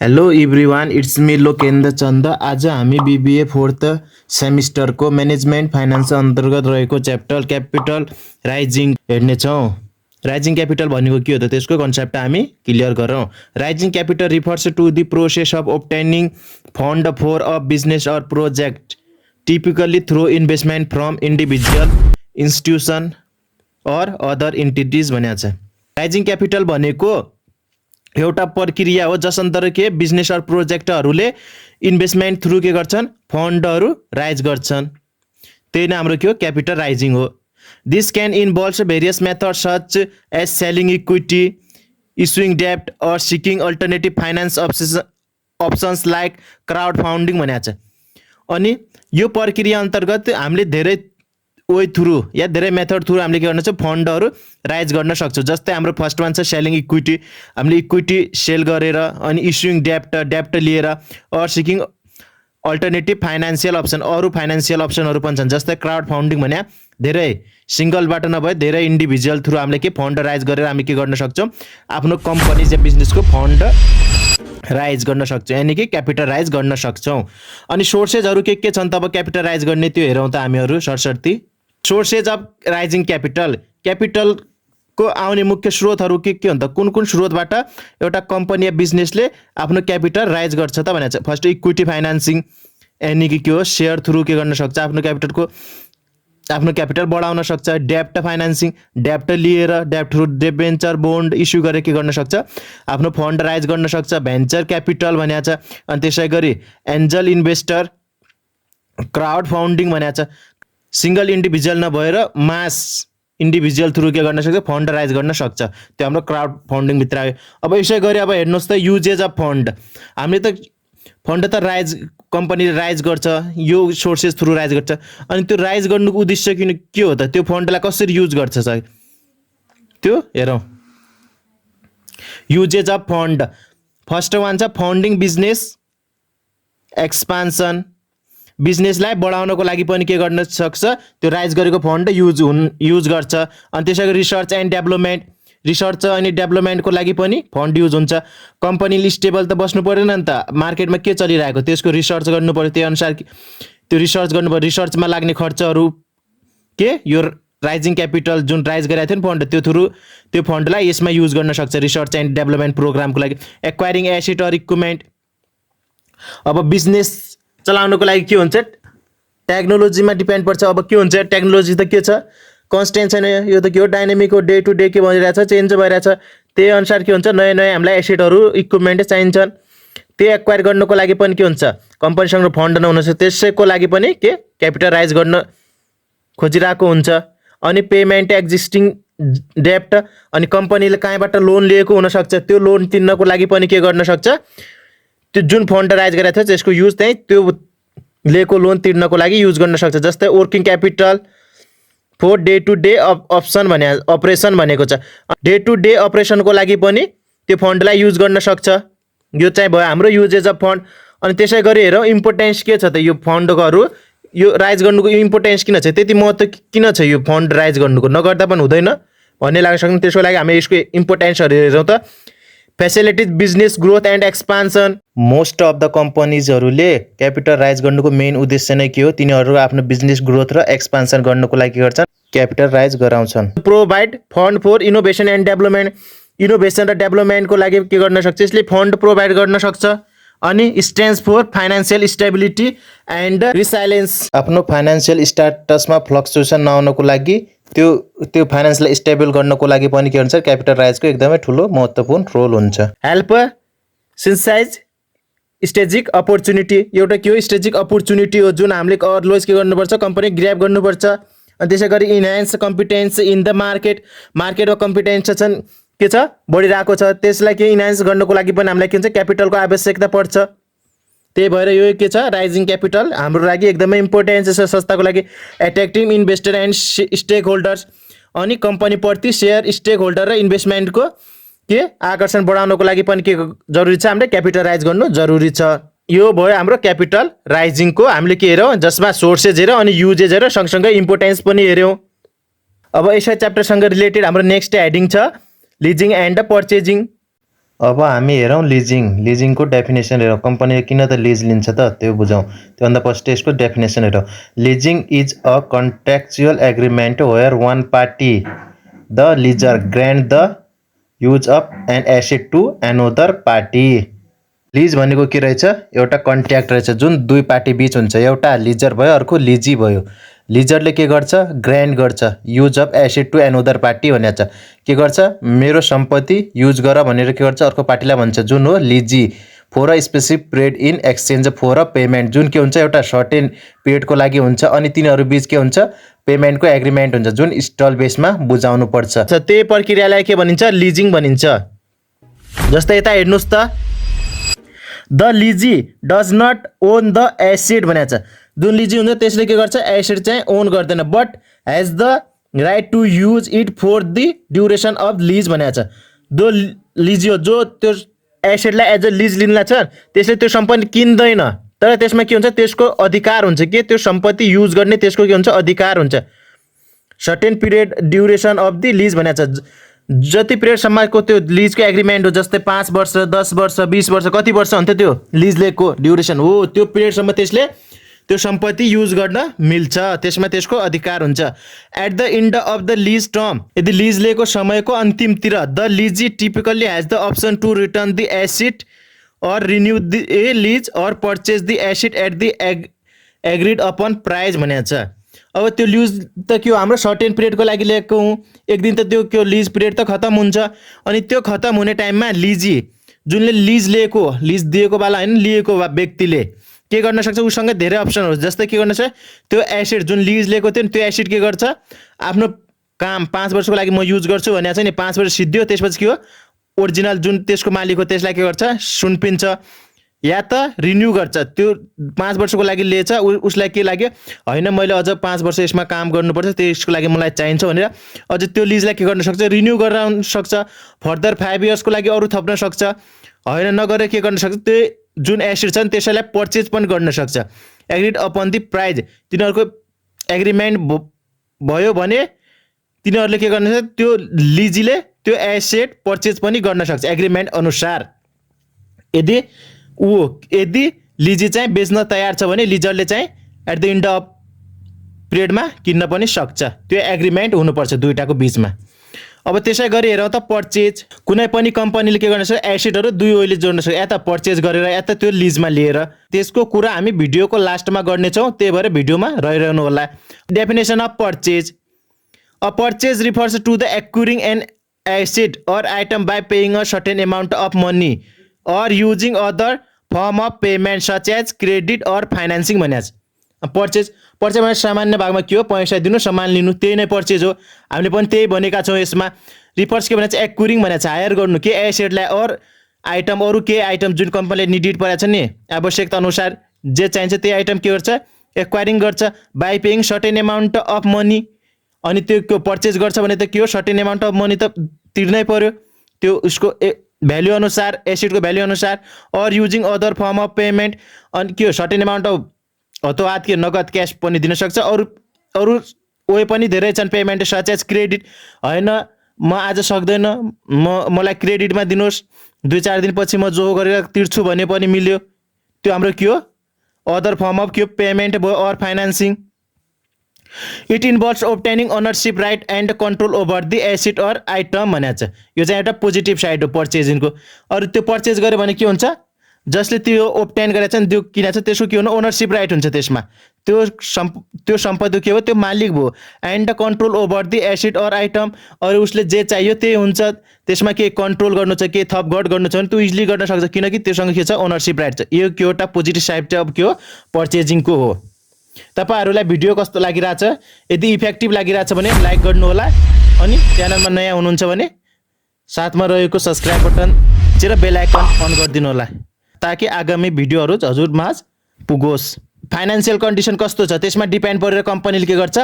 Hello everyone, it's me Lokendra Chand. आज हामी BBA fourth सेमिस्टरको म्यानेजमेन्ट फाइनान्स अन्तर्गत रहेको च्याप्टर क्यापिटल राइजिङ हेर्नेछौँ। राइजिङ क्यापिटल भनेको के हो त, त्यसको कन्सेप्ट हामी क्लियर गरौँ। Raising capital refers to the process of obtaining fund for a business or project typically through investment from individual institution or other entities भनेको छ। राइजिङ क्यापिटल भनेको एउटा प्रक्रिया हो जस अन्तर्गत बिजनेस अर प्रोजेक्टहरूले इन्भेस्टमेन्ट थ्रु के गर्छन्, फन्डहरू राइज गर्छन्। त्यही नै हाम्रो के हो, क्यापिटल राइजिङ हो। This can involve various methods such as selling equity, issuing डेब्ट or seeking alternative finance options like crowdfunding भनेको छ। अनि यो प्रक्रिया अन्तर्गत हामीले धेरै वे थ्रु या धेरै मेथड थ्रु हामीले के गर्न सक्छौँ, फन्डहरू राइज गर्न सक्छौँ। जस्तै हाम्रो फर्स्ट वान छ सेलिङ इक्विटी। हामीले इक्विटी सेल गरेर अनि इस्युइङ डेब्ट लिएर or seeking alternative financial option, अरू फाइनान्सियल अप्सनहरू पनि छन्। जस्तै क्राउड फाउन्डिङ भने धेरै सिङ्गलबाट नभए धेरै इन्डिभिजुअल थ्रु हामीले के फन्ड राइज गरेर हामी के गर्न सक्छौँ, आफ्नो कम्पनी या बिजनेसको फन्ड राइज गर्न सक्छौँ, यानि कि क्यापिटल राइज गर्न सक्छौँ। अनि सोर्सेजहरू के छन् तब क्यापिटल राइज गर्ने, त्यो हेरौँ त हामीहरू सरसर्ती। सोर्सेज अफ राइजिङ क्यापिटल, क्यापिटलको आउने मुख्य स्रोतहरू के हो त, कुन कुन स्रोतबाट एउटा कम्पनी या बिजनेसले आफ्नो क्यापिटल राइज गर्छ त भनेको छ। फर्स्ट इक्विटी फाइनान्सिङ, यानि कि के हो, सेयर थ्रु के गर्न सक्छ, आफ्नो क्यापिटल बढाउन सक्छ। डेब्ट फाइनान्सिङ, डेब्ट लिएर डेब्ट थ्रु डिबेन्चर बोन्ड इस्यु गरेर के गर्न सक्छ, आफ्नो फन्ड राइज गर्न सक्छ। भेन्चर क्यापिटल भनेको छ। अनि त्यसै गरी एन्जल इन्भेस्टर, क्राउड फाउन्डिङ भनेको छ। सिंगल इन्डिभिजुअल नभएर मास इन्डिभिजुअल थ्रु के गर्न सक्छ, फन्ड राइज गर्न सक्छ। त्यो हाम्रो क्राउड फाउन्डिङ भित्र आयो। अब यसै गरी अब हेर्नुहोस् त, युजेज अफ फन्ड। हामीले त फन्ड त राइज कम्पनीले राइज गर्छ, यो सोर्सेस थ्रु राइज गर्छ। अनि त्यो राइज गर्नुको उद्देश्य के हो त, त्यो फन्डलाई कसरी युज गर्छ सर, त्यो हेरौँ। Usages of fund, first one छ फन्डिङ बिजनेस एक्सपान्सन। बिजनेसलाई बढाउनको लागि पनि के गर्न सक्छ, त्यो राइज गरेको फन्ड युज गर्छ। अनि त्यसै गरी रिसर्च एन्ड डेभलपमेन्ट, रिसर्च अनि डेभलपमेन्टको लागि पनि फन्ड युज हुन्छ। कम्पनीले स्टेबल त बस्नु परेन नि त, मार्केटमा के चलिरहेको त्यसको रिसर्च गर्नु पऱ्यो, त्यही अनुसार त्यो रिसर्च गर्नु पऱ्यो। रिसर्चमा लाग्ने खर्चहरू के यो राइजिङ क्यापिटल जुन राइज गरेको थियो नि फन्ड, त्यो थ्रु त्यो फन्डलाई यसमा युज गर्न सक्छ रिसर्च एन्ड डेभलपमेन्ट प्रोग्रामको लागि। एक्वायरिङ एसेट अर इक्विपमेन्ट, अब बिजनेस चलाउनको लागि के हुन्छ, टेक्नोलोजीमा डिपेन्ड पर्छ। अब के हुन्छ, टेक्नोलोजी त के छ, कन्सटेन्ट छैन, यो त के हो, डाइनामिक हो, डे टु डे के भइरहेछ, चेन्ज भइरहेछ। त्यही अनुसार के हुन्छ, नयाँ नयाँ हामीलाई एसेटहरू इक्विपमेन्ट चाहिन्छन्। त्यो एक्वायर गर्नको लागि पनि के हुन्छ, कम्पनीसँग फन्ड नहुनसक्छ, त्यसैको लागि पनि के क्यापिटल राइज गर्न खोजिरहेको हुन्छ। अनि पेमेन्ट एक्जिस्टिङ डेब्ट, अनि कम्पनीले कहाँबाट लोन लिएको हुनसक्छ, त्यो लोन तिर्नको लागि पनि के गर्न सक्छ, त्यो जुन फन्ड राइज गरेको थियो त्यसको युज चाहिँ त्यो लिएको लोन तिर्नको लागि युज गर्न सक्छ। जस्तै working capital for day to day option भने अपरेसन भनेको छ। डे टु डे अपरेसनको लागि पनि त्यो फन्डलाई युज गर्न सक्छ। यो चाहिँ भयो हाम्रो युजेज अफ फन्ड। अनि त्यसै गरी हेरौँ इम्पोर्टेन्स के छ त, यो फन्डहरू यो राइज गर्नुको इम्पोर्टेन्स किन छ, त्यति महत्त्व किन छ यो फन्ड राइज गर्नुको, नगर्दा पनि हुँदैन भन्ने लाग्न सक्छ। त्यसको लागि हामी यसको इम्पोर्टेन्सहरू हेरौँ त। Facilitates business growth and expansion, most of the कम्पनीजहरूले क्यापिटल राइज गर्नुको मेन उद्देश्य नै के हो, तिनीहरू आफ्नो बिजनेस ग्रोथ र एक्सपान्सन गर्नुको लागि के गर्छन्, क्यापिटल राइज गराउँछन्। Provide fund for innovation and development, innovation र डेभलपमेन्टको लागि के गर्न सक्छ, यसले फन्ड प्रोभाइड गर्न सक्छ। अनि strength for financial stability and resilience, आफ्नो फाइनेन्सियल स्ट्याटसमा फ्लक्चुएसन नआउनको लागि त्यो फाइनेन्सलाई स्टेबल गर्नको लागि पनि के हुन्छ, क्यापिटल राइजको एकदमै ठुलो महत्त्वपूर्ण रोल हुन्छ। हेल्प सिन्साइज स्ट्रेटेजिक अपर्च्युनिटी, एउटा के हो, स्ट्रेटेजिक अपर्च्युनिटी हो जुन हामीले अलवेज के गर्नुपर्छ, कम्पनी ग्र्याब गर्नुपर्छ। अनि त्यसै गरी इन्हान्स कम्पिटेन्स इन द मार्केटमा कम्पिटेन्स छन् के छ, बढिरहेको छ, त्यसलाई के इन्हान्स गर्नको लागि पनि हामीलाई के हुन्छ, क्यापिटलको आवश्यकता पर्छ। त्यही भएर यो के छ, राइजिङ क्यापिटल हाम्रो लागि एकदमै इम्पोर्टेन्ट छ संस्थाको लागि। Attractive investor and stakeholders, अनि कम्पनीप्रति सेयर स्टेक होल्डर र इन्भेस्टमेन्टको के आकर्षण बढाउनको लागि पनि के जरुरी छ, हामीले क्यापिटल राइज गर्नु जरुरी छ। यो भयो हाम्रो क्यापिटल राइजिङको हामीले के हेऱ्यौँ, जसमा सोर्सेज हेऱ्यौँ अनि युजेज हेऱ्यौँ, सँगसँगै इम्पोर्टेन्स पनि हेऱ्यौँ। अब यसै च्याप्टरसँग रिलेटेड हाम्रो नेक्स्ट हेडिङ छ लिजिङ एन्ड पर्चेजिङ। अब हामी हेरौँ लिजिङको डेफिनेसन हेरौँ। कम्पनीले किन त लिज लिन्छ त त्यो बुझौँ। त्योभन्दा फर्स्ट यसको डेफिनेसन हेरौँ। Leasing is a contractual agreement where one party the lessor grant the use of an asset to another party. Lease भनेको के रहेछ? एउटा कन्ट्र्याक्ट रहेछ जुन दुई पार्टी बिच हुन्छ। एउटा लिजर भयो, अर्को लिजी भयो। लिजरले के गर्छ? ग्रान्ट गर्छ use of asset to another party भनेको छ। के गर्छ? मेरो सम्पत्ति युज गर भनेर के गर्छ? अर्को पार्टीलाई भन्छ, जुन हो lessee. For a specific period in exchange for a payment, जुन के हुन्छ? एउटा सर्टेन पिरियडको लागि हुन्छ। अनि तिनीहरू बिच के हुन्छ? पेमेन्टको एग्रिमेन्ट हुन्छ, जुन इन्स्टल बेसमा बुझाउनु पर्छ। त्यही प्रक्रियालाई के भनिन्छ? लिजिङ भनिन्छ। जस्तै यता हेर्नुहोस् त, the lessee does not own the asset भनेको छ। जुन लिजी हुन्छ त्यसले के गर्छ? एसेट चाहिँ ओन गर्दैन, but has the right to use it for the duration of lease भनेको छ। जो लिजी हो, जो त्यो एसेटलाई एज अ लिज लिन छ, त्यसले त्यो सम्पत्ति किन्दैन, तर त्यसमा के हुन्छ? त्यसको अधिकार हुन्छ। के? त्यो सम्पत्ति युज गर्ने त्यसको के हुन्छ? अधिकार हुन्छ। Certain period duration of the lease भनेको छ। जति पिरियडसम्मको त्यो लिजको एग्रिमेन्ट हो, जस्तै 5 वर्ष, 10 वर्ष, 20 वर्ष, कति वर्ष हुन्छ त्यो लिज लिएको ड्युरेसन हो, त्यो पिरियडसम्म त्यसले त्यो सम्पत्ति युज गर्न मिल्छ, त्यसमा त्यसको अधिकार हुन्छ। At the end of the lease term, यदि लिज लिएको समयको अन्तिमतिर, the lessee typically has the option to return the asset or renew the a lease or purchase the asset at the agreed upon price भनेको छ। अब त्यो lease त के हो? हाम्रो सर्टेन पिरियडको लागि लिएको हुँ। एक दिन त त्यो लिज पिरियड त खत्म हुन्छ। अनि त्यो खत्म हुने टाइममा लिजी, जुनले लिज लिएको, लिज दिएको वाला होइन, लिएको व्यक्तिले के गर्न सक्छ? उसँग धेरै अप्सनहरू, जस्तै के गर्न सक्छ? त्यो एसेट जुन लिज लिएको थियो नि, त्यो एसेट के गर्छ? आफ्नो काम 5 वर्षको लागि म युज गर्छु भनेको छ नि, 5 वर्ष सिद्धियो, त्यसपछि के हो? ओरिजिनल जुन त्यसको मालिक हो त्यसलाई के गर्छ? सुनपिन्छ या त रिन्यू गर्छ। त्यो 5 वर्षको लागि लिएछ, उसलाई के लाग्यो? होइन, मैले अझ 5 वर्ष यसमा काम गर्नुपर्छ, त्यसको लागि मलाई चाहिन्छ भनेर अझ त्यो लिजलाई के गर्न सक्छ? रिन्यू गर्न सक्छ। फर्दर 5 इयर्सको लागि अरू थप्न सक्छ। होइन, नगरेर के गर्न सक्छ? त्यो जुन एसेट छ नि त्यसलाई पर्चेज पनि गर्न सक्छ। एग्रिड अपन दि प्राइज, तिनीहरूको एग्रिमेन्ट भयो भने तिनीहरूले के गर्न सक्छ? त्यो लिजीले त्यो एसेट पर्चेज पनि गर्न सक्छ एग्रिमेन्ट अनुसार। यदि लिजी चाहिँ बेच्न तयार छ भने लिजरले चाहिँ एट द इन्ड अफ पिरियडमा किन्न पनि सक्छ। त्यो एग्रिमेन्ट हुनुपर्छ दुईटाको बिचमा। अब त्यसै गरी हेरौँ त पर्चेज। कुनै पनि कम्पनीले के गर्न सक्छ? एसेटहरू दुई वेले जोड्न सक्छ, या त पर्चेज गरेर या त त्यो लिजमा लिएर। त्यसको कुरा हामी भिडियोको लास्टमा गर्नेछौँ, त्यही भएर भिडियोमा रहिरहनु होला। Definition of purchase. A purchase refers to the acquiring an asset or item by paying a certain amount of money or using other form of payment such as credit or financing भनेको छ। Purchase भने सामान्य भागमा के हो? पैसा दिनु, सामान लिनु, त्यही नै पर्चेज हो। हामीले पनि त्यही भनेका छौँ। यसमा रिफर्स के भनेको छ? एक्वायरिङ भनेको छ हायर गर्नु, के एसेटलाई और आइटम, अरू के आइटम जुन कम्पनीले निडिड परेको छ नि, आवश्यकता अनुसार जे चाहिन्छ त्यही आइटम के गर्छ? एक्वायरिङ गर्छ। By paying certain amount of money, अनि त्यो पर्चेज गर्छ भने त के हो? सर्टेन एमाउन्ट अफ मनी त तिर्नै पर्यो, त्यो उसको भ्याल्यु अनुसार, एसेटको भ्याल्यु अनुसार। और using other form of payment, अनि के हो? सर्टेन एमाउन्ट अफ हतोहात के नगद क्यास पनि दिन सक्छ। अरू वे पनि धेरै छन् पेमेन्ट, सच एज क्रेडिट। होइन, म आज सक्दैन, मलाई क्रेडिटमा दिनुहोस्, 2-4 दिनपछि म जो गरेर तिर्छु भने पनि मिल्यो। त्यो हाम्रो के हो? अदर फर्म अफ के हो? पेमेन्ट भयो। और financing, it involves obtaining ownership right and control over the asset or item भनेको छ। यो चाहिँ एउटा पोजिटिभ साइड हो पर्चेजिङको। अरू त्यो पर्चेज गर्यो भने के हुन्छ? जसले त्यो ओब्टेन गरेको छ नि, त्यो किनेको छ, त्यसको के हुनु? ओनरसिप राइट हुन्छ त्यसमा। त्यो सम्पत्ति के हो? त्यो मालिक भयो। And control over the asset or item, अरू उसले जे चाहियो त्यही हुन्छ। त्यसमा के कन्ट्रोल गर्नु छ, के थपघट गर्नु छ भने त्यो इजिली गर्न सक्छ, किनकि त्योसँग के छ? ओनरसिप राइट छ। यो एउटा पोजिटिभ साइड चाहिँ अब के हो? पर्चेजिङको हो। तपाईहरुलाई भिडियो कस्तो लागिरहेछ? यदि इफेक्टिभ लागिरहेछ भने लाइक गर्नु होला, अनि च्यानलमा नयाँ हुनुहुन्छ भने साथमा रहेको सब्स्क्राइब बटन र बेल आइकन अन गरिदिनु होला, ताकि आगामी भिडियोहरु हजुरमाझ पुगोस्। फाइनान्शियल कन्डिसन कस्तो छ त्यसमा डिपेन्ड परेर कम्पनीले के गर्छ?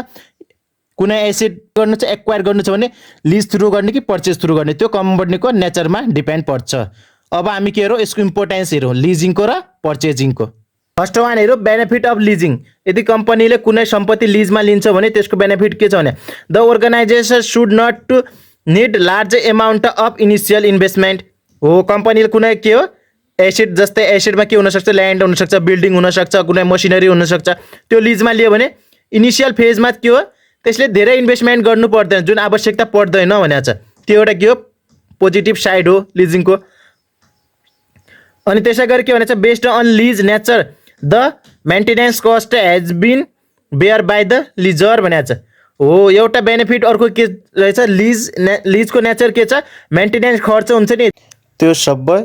कुनै एसेट गर्नु छ, एक्वायर गर्नु छ भने लिज थ्रु गर्ने कि पर्चेज थ्रु गर्ने, त्यो कम्पनीको नेचरमा डिपेन्ड पर्छ। अब हामी के हेरौँ? यसको इम्पोर्टेन्स हेरौँ, लिजिङको र पर्चेजिङको। फर्स्ट वान हेरौँ, बेनिफिट अफ लिजिङ। यदि कम्पनीले कुनै सम्पत्ति लिजमा लिन्छ भने त्यसको बेनिफिट के छ भने, the organization should not to need large amount of initial investment. हो कम्पनीले कुनै के हो एसिड जस्तै एसिडमा के हुनसक्छ ल्यान्ड हुनसक्छ बिल्डिङ हुनसक्छ कुनै मसिनरी हुनसक्छ त्यो लिजमा लियो भने इनिसियल फेजमा के हो त्यसले धेरै इन्भेस्टमेन्ट गर्नु पर्दैन जुन आवश्यकता पर्दैन भनेको छ त्यो एउटा के हो पोजिटिभ साइड हो लिजिङको अनि त्यसै गरी के भनेको छ based on lease nature the maintenance cost has been bear by the lessor भनेको छ हो एउटा बेनिफिट अर्को के रहेछ लिजको नेचर के छ मेन्टेनेन्स खर्च हुन्छ नि त्यो सबै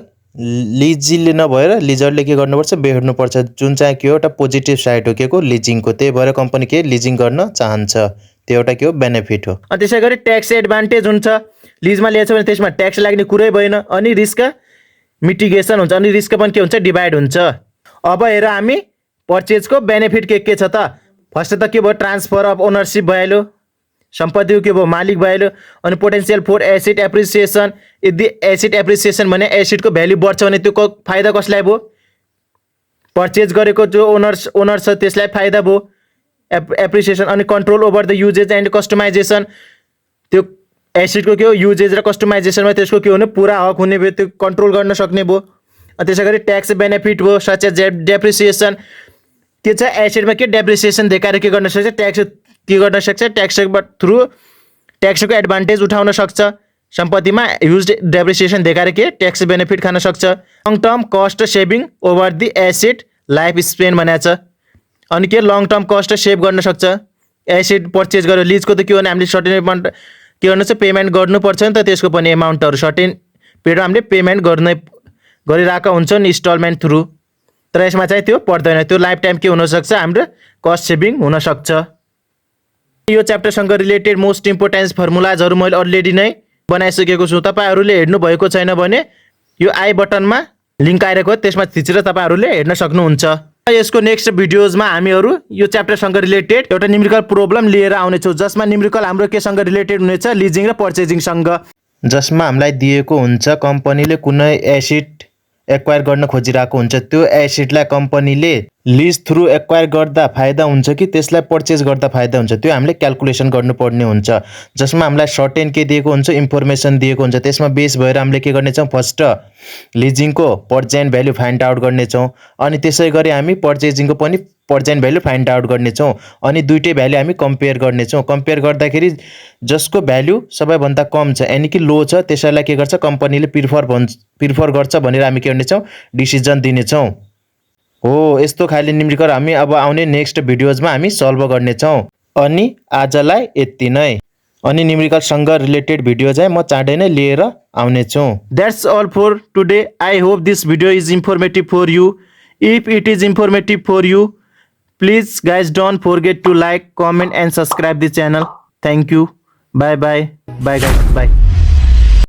लिजीले नभएर लिजरले के गर्नुपर्छ बेहोर्नुपर्छ जुन चाहिँ के हो एउटा पोजिटिभ साइड हो के को लिजिङको त्यही भएर कम्पनी के लिजिङ गर्न चाहन्छ त्यो एउटा के हो बेनिफिट हो अनि त्यसै गरी ट्याक्स एडभान्टेज हुन्छ लिजमा लिएछ भने त्यसमा ट्याक्स लाग्ने कुरै भएन अनि रिस्क मिटिगेसन हुन्छ अनि रिस्क पनि के हुन्छ डिभाइड हुन्छ अब हेर हामी पर्चेजको बेनिफिट के छ त फर्स्ट त के भयो ट्रान्सफर अफ ओनरसिप भइहाल्यो सम्पत्तिको के भयो मालिक भइहाल्यो अनि पोटेन्सियल फर एसिड एप्रिसिएसन यदि एसिड एप्रिसिएसन भने एसिडको भ्याल्यु बढ्छ भने त्यो फाइदा कसलाई भयो पर्चेज गरेको जो ओनर छ त्यसलाई फाइदा भयो एप्रिसिएसन अनि control over the usages and customisation त्यो एसिडको के हो युजेज र कस्टमाइजेसनमा त्यसको के हुने पुरा हक हुने भयो त्यो कन्ट्रोल गर्न सक्ने भयो अनि त्यसै गरी ट्याक्स बेनिफिट भयो सच एज डेप्रिसिएसन के छ एसिडमा के डेप्रिसिएसन देखाएर के गर्न सक्छ ट्याक्स के गर्न सक्छ ट्याक्सको थ्रु ट्याक्सको एडभान्टेज उठाउन सक्छ सम्पत्तिमा ह्युज डेप्रिसिएसन देखाएर के ट्याक्स बेनिफिट खान सक्छ long term cost saving over the asset life span भनेको छ अनि के लङ टर्म कस्ट सेभ गर्न सक्छ एसिड पर्चेज गर्यो लिजको त के हो भने हामीले सर्टेन एमाउन्ट के गर्नु छ पेमेन्ट गर्नुपर्छ नि त त्यसको पनि एमाउन्टहरू सर्टेन पिरियड हामीले पेमेन्ट गरिरहेका हुन्छौँ नि इन्स्टलमेन्ट थ्रु तर यसमा चाहिँ त्यो पर्दैन त्यो लाइफ टाइम के हुनसक्छ हाम्रो कस्ट सेभिङ हुनसक्छ यो च्याप्टरसँग रिलेटेड मोस्ट इम्पोर्टेन्ट फर्मुलाजहरू मैले अलरेडी नै बनाइसकेको छु तपाईँहरूले हेर्नु भएको छैन भने यो आई बटनमा लिङ्क आइरहेको त्यसमा थिचेर तपाईँहरूले हेर्न सक्नुहुन्छ यसको नेक्स्ट भिडियोजमा हामीहरू यो च्याप्टरसँग रिलेटेड एउटा न्युमेरिकल प्रब्लम लिएर आउनेछौँ जसमा न्युमेरिकल हाम्रो केसँग रिलेटेड हुनेछ लिजिङ र पर्चेजिङसँग जसमा हामीलाई दिएको हुन्छ कम्पनीले कुनै एसिड एक्वायर गर्न खोजिरहेको हुन्छ त्यो एसिडलाई कम्पनीले लिज थ्रु एक्वायर गर्दा फाइदा हुन्छ कि त्यसलाई पर्चेज गर्दा फाइदा हुन्छ त्यो हामीले क्याल्कुलेसन गर्नुपर्ने हुन्छ जसमा हामीलाई सर्टेन के दिएको हुन्छ इन्फर्मेसन दिएको हुन्छ त्यसमा बेस भएर हामीले के गर्नेछौँ फर्स्ट लिजिङको पर्चेन्ट भ्याल्यु फाइन्ड आउट गर्नेछौँ अनि त्यसै गरी हामी पर्चेजिङको पनि पर्चेन्ट भ्याल्यु फाइन्ड आउट गर्नेछौँ अनि दुईटै भ्याल्यु हामी कम्पेयर गर्नेछौँ कम्पेयर गर्दाखेरि जसको भ्याल्यु सबैभन्दा कम छ यानि कि लो छ त्यसैलाई के गर्छ कम्पनीले प्रिफर गर्छ भनेर हामी के गर्नेछौँ डिसिजन दिनेछौँ हो यस्तो खाले न्युमेरिकल हामी अब आउने नेक्स्ट भिडियोजमा हामी सल्भ गर्नेछौँ अनि आजलाई यति नै अनि न्युमेरिकलसँग रिलेटेड भिडियो चाहिँ म चाँडै नै लिएर आउनेछु that's all for today I hope this video is informative for you if it is informative for you please guys don't forget to like comment and subscribe the channel thank you bye guys bye